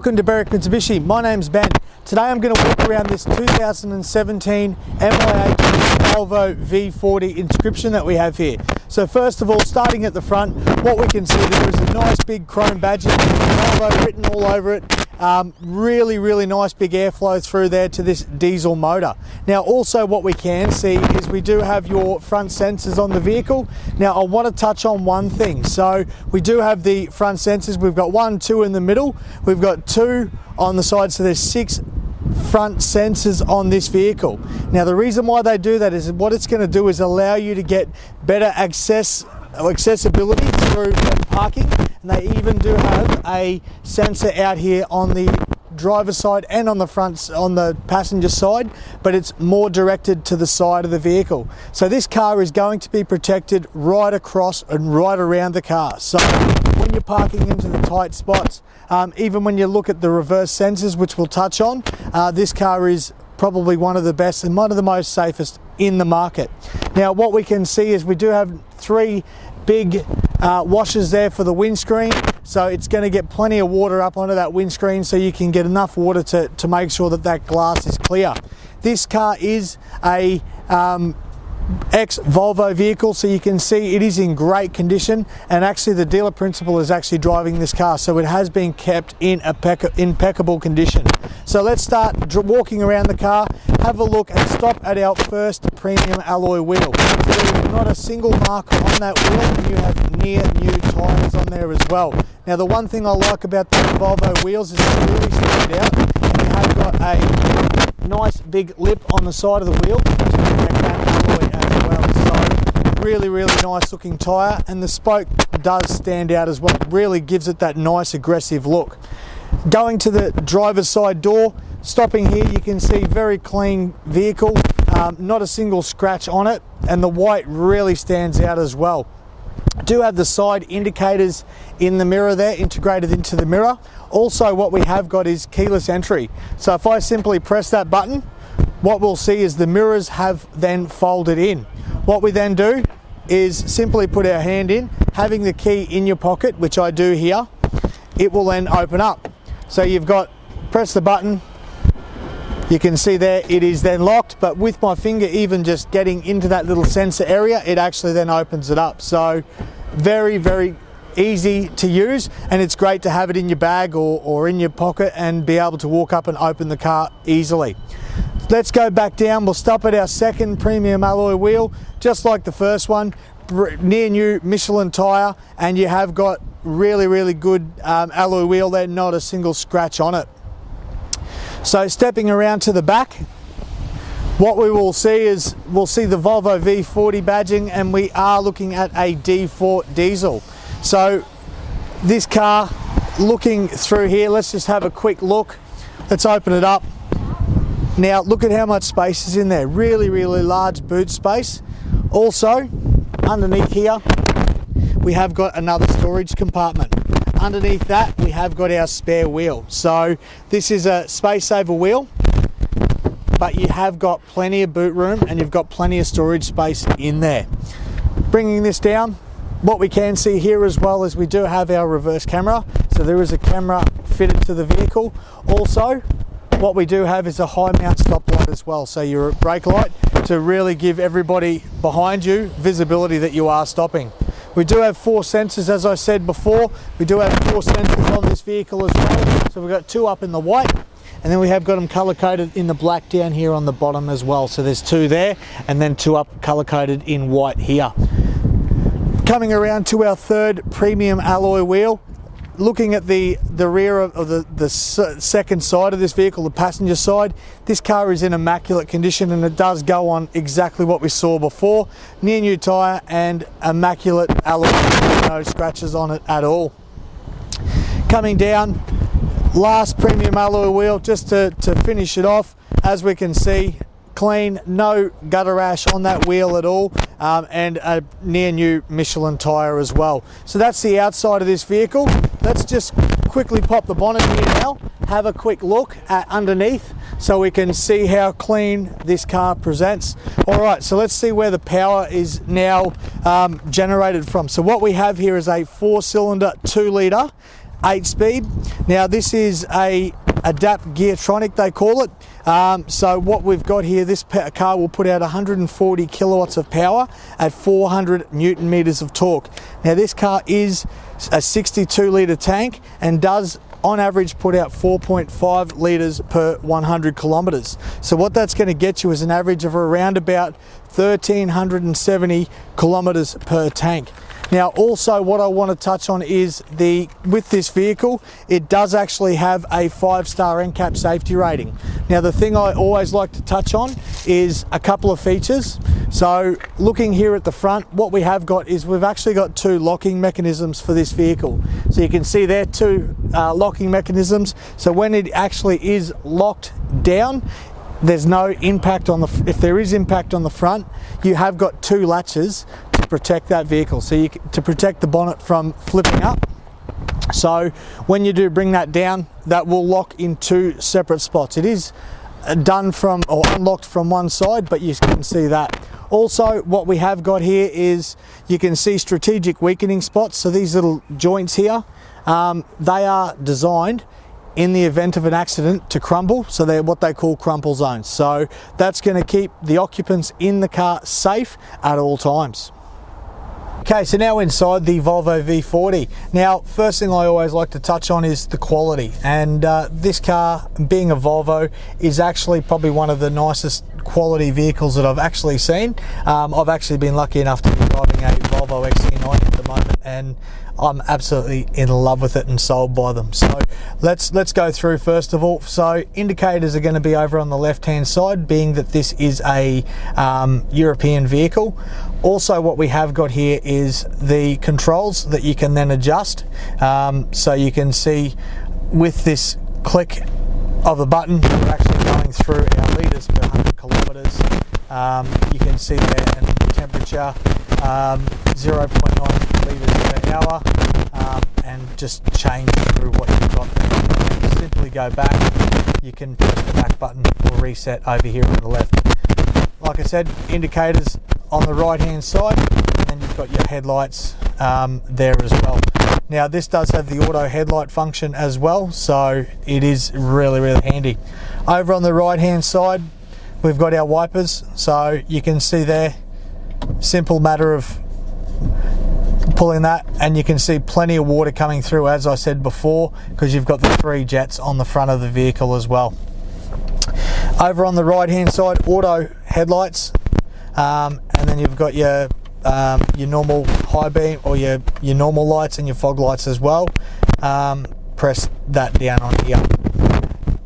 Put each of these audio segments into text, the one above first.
Welcome to Berwick Mitsubishi. My name's Ben. Today I'm going to walk around this 2017 MIH Volvo V40 Inscription that we have here. So first of all, starting at the front, what we can see there is a nice big chrome badging, Volvo written all over it. Really nice big airflow through there to this diesel motor. Now also what we can see is we do have your front sensors on the vehicle. Now I want to touch on one thing. So we do have the front sensors. We've got 1, 2 in the middle. We've got 2 on the side, so there's 6 front sensors on this vehicle. Now the reason why they do that is what it's going to do is allow you to get better accessibility through when parking, and they even do have a sensor out here on the driver's side and on the front, on the passenger side, but it's more directed to the side of the vehicle. So this car is going to be protected right across and right around the car. So when you're parking into the tight spots, even when you look at the reverse sensors, which we'll touch on, this car is probably one of the best and one of the most safest in the market. Now what we can see is we do have 3 big washers there for the windscreen, so it's going to get plenty of water up onto that windscreen, so you can get enough water to make sure that that glass is clear. This car is a ex-Volvo vehicle, so you can see it is in great condition, and actually the dealer principal is actually driving this car, so it has been kept in impeccable condition. So let's start walking around the car, have a look and stop at our first premium alloy wheel. So there is not a single mark on that wheel, and you have near new tyres on there as well. Now the one thing I like about the Volvo wheels is they really stand out, and you have got a nice big lip on the side of the wheel to protect that alloy as well. So really nice looking tyre, and the spoke does stand out as well. It really gives it that nice aggressive look. Going to the driver's side door, stopping here, you can see very clean vehicle, not a single scratch on it, and the white really stands out as well. Do have the side indicators in the mirror there, integrated into the mirror. Also what we have got is keyless entry. So if I simply press that button, what we'll see is the mirrors have then folded in. What we then do is simply put our hand in, having the key in your pocket, which I do here, it will then open up. So you've got, press the button, you can see there it is then locked, but with my finger even just getting into that little sensor area, it actually then opens it up. So very easy to use, and it's great to have it in your bag or in your pocket and be able to walk up and open the car easily. Let's go back down. We'll stop at our second premium alloy wheel, just like the first one, near new Michelin tyre, and you have got really good alloy wheel there, not a single scratch on it. So stepping around to the back, what we will see is we'll see the Volvo V40 badging, and we are looking at a D4 diesel. So this car, looking through here, let's just have a quick look. Let's open it up. Now look at how much space is in there. Really large boot space. Also underneath here we have got another storage compartment. Underneath that we have got our spare wheel. So this is a space saver wheel, but you have got plenty of boot room and you've got plenty of storage space in there. Bringing this down, what we can see here as well is we do have our reverse camera. So there is a camera fitted to the vehicle. Also what we do have is a high mount stop light as well, so your brake light to really give everybody behind you visibility that you are stopping. We do have 4 sensors, as I said before. We do have 4 sensors on this vehicle as well. So we've got 2 up in the white, and then we have got them color coded in the black down here on the bottom as well. So there's 2 there, and then 2 up color coded in white here. Coming around to our third premium alloy wheel, looking at the rear of the second side of this vehicle, the passenger side, this car is in immaculate condition, and it does go on exactly what we saw before. Near new tyre and immaculate alloy, no scratches on it at all. Coming down, last premium alloy wheel, just to finish it off, as we can see, clean, no gutter rash on that wheel at all, and a near new Michelin tyre as well. So that's the outside of this vehicle. Let's just quickly pop the bonnet here now, have a quick look at underneath so we can see how clean this car presents. Alright, so let's see where the power is now generated from. So what we have here is a 4-cylinder 2 litre 8-speed. Now this is a adapt geartronic, they call it. So what we've got here, this car will put out 140 kilowatts of power at 400 newton meters of torque. Now this car is a 62 litre tank and does on average put out 4.5 litres per 100 kilometres. So what that's going to get you is an average of around about 1,370 kilometres per tank. Now also what I want to touch on is with this vehicle, it does actually have a 5-star NCAP safety rating. Now the thing I always like to touch on is a couple of features. So looking here at the front, what we have got is we've actually got 2 locking mechanisms for this vehicle. So you can see there 2 locking mechanisms. So when it actually is locked down, there's no impact on if there is impact on the front, you have got 2 latches to protect that vehicle. So to protect the bonnet from flipping up. So when you do bring that down, that will lock in 2 separate spots. It is done from or unlocked from one side, but you can see that. Also, what we have got here is you can see strategic weakening spots. So these little joints here, they are designed in the event of an accident to crumble, so they're what they call crumple zones. So that's going to keep the occupants in the car safe at all times. Okay, so now inside the Volvo V40. Now, first thing I always like to touch on is the quality, and this car, being a Volvo, is actually probably one of the nicest quality vehicles that I've actually seen. I've actually been lucky enough to be driving a Volvo XC90 at the moment, and I'm absolutely in love with it and sold by them. So let's go through first of all. So indicators are going to be over on the left hand side, being that this is a European vehicle. Also what we have got here is the controls that you can then adjust. So you can see with this click of the button, we're actually going through our litres per 100 kilometres. You can see there and the temperature, 0.9 litres per hour, and just change through what you've got there. Simply go back, you can press the back button or reset over here on the left. Like I said, indicators on the right hand side, and then you've got your headlights there as well. Now this does have the auto headlight function as well, so it is really, really handy. Over on the right hand side, we've got our wipers, so you can see there, simple matter of pulling that, and you can see plenty of water coming through, as I said before, because you've got the 3 jets on the front of the vehicle as well. Over on the right hand side, auto headlights, and then you've got your normal high beam or your normal lights and your fog lights as well. Press that down on here.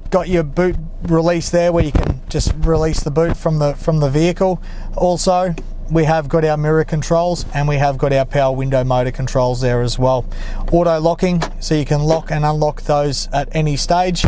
Got your boot release there, where you can just release the boot from the vehicle. Also, we have got our mirror controls, and we have got our power window motor controls there as well. Auto locking, so you can lock and unlock those at any stage,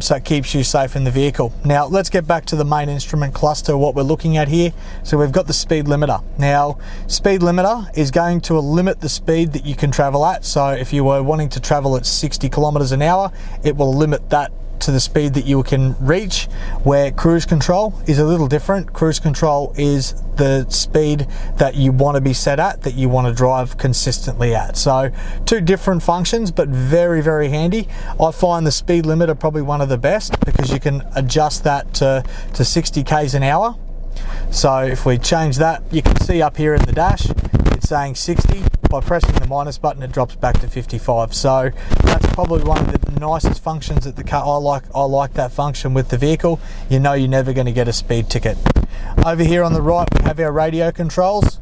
so it keeps you safe in the vehicle. Now let's get back to the main instrument cluster, what we're looking at here. So we've got the speed limiter. Now speed limiter is going to limit the speed that you can travel at. So if you were wanting to travel at 60 kilometers an hour, it will limit that to the speed that you can reach, where cruise control is a little different. Cruise control is the speed that you want to be set at, that you want to drive consistently at. So 2 different functions, but very, very handy. I find the speed limiter probably one of the best, because you can adjust that to 60 k's an hour. So if we change that, you can see up here in the dash, it's saying 60. By pressing the minus button, it drops back to 55. So that's probably one of the nicest functions that the car, I like that function with the vehicle. You know you're never going to get a speed ticket. Over here on the right, we have our radio controls.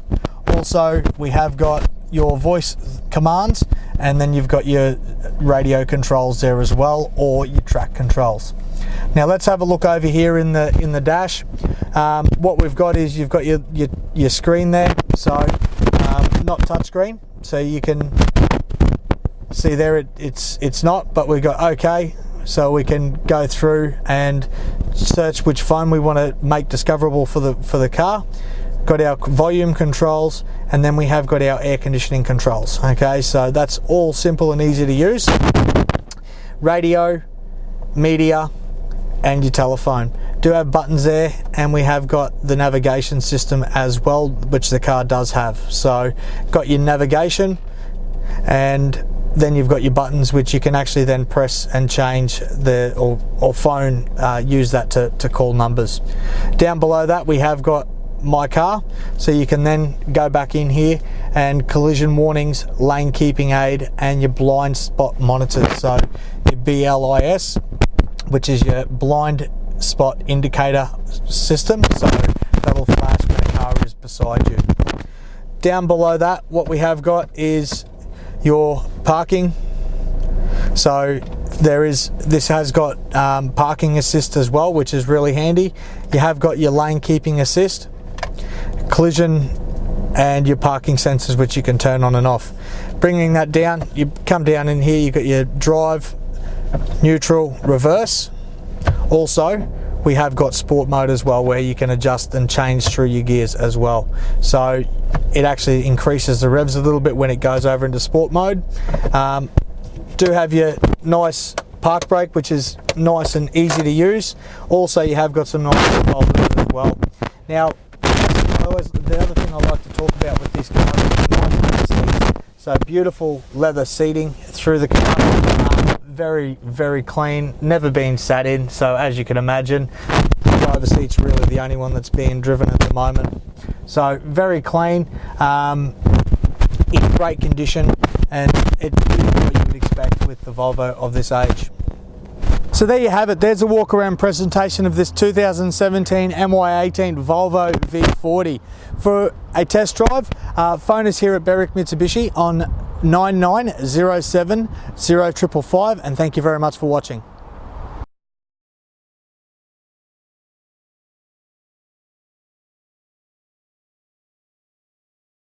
Also, we have got your voice commands, and then you've got your radio controls there as well, or your track controls. Now let's have a look over here in the dash. What we've got is you've got your screen there, so not touchscreen, so you can see there it's not, but we've got OK, so we can go through and search which phone we want to make discoverable for the car. Got our volume controls, and then we have got our air conditioning controls. Okay, so that's all simple and easy to use. Radio, media, and your telephone. Do have buttons there, and we have got the navigation system as well, which the car does have. So got your navigation, and then you've got your buttons, which you can actually then press and change or phone, use that to call numbers. Down below that we have got my car, so you can then go back in here and collision warnings, lane keeping aid, and your blind spot monitors. So your BLIS, which is your blind spot indicator system, so that'll flash when a car is beside you. Down below that, what we have got is your parking. So this has got parking assist as well, which is really handy. You have got your lane keeping assist, collision, and your parking sensors, which you can turn on and off. Bringing that down, you come down in here, you've got your drive, neutral, reverse. Also, we have got sport mode as well, where you can adjust and change through your gears as well. So it actually increases the revs a little bit when it goes over into sport mode. Do have your nice park brake, which is nice and easy to use. Also, you have got some nice folders as well. Now, the other thing I like to talk about with this car is the nice leather seats. So beautiful leather seating through the car. Very, very clean, never been sat in, so as you can imagine, the driver's seat's really the only one that's being driven at the moment. So very clean, in great condition, and it's what you would expect with the Volvo of this age. So there you have it, there's a walk around presentation of this 2017 MY18 Volvo V40. For a test drive, phone us here at Berwick Mitsubishi on 9907 0555, and thank you very much for watching.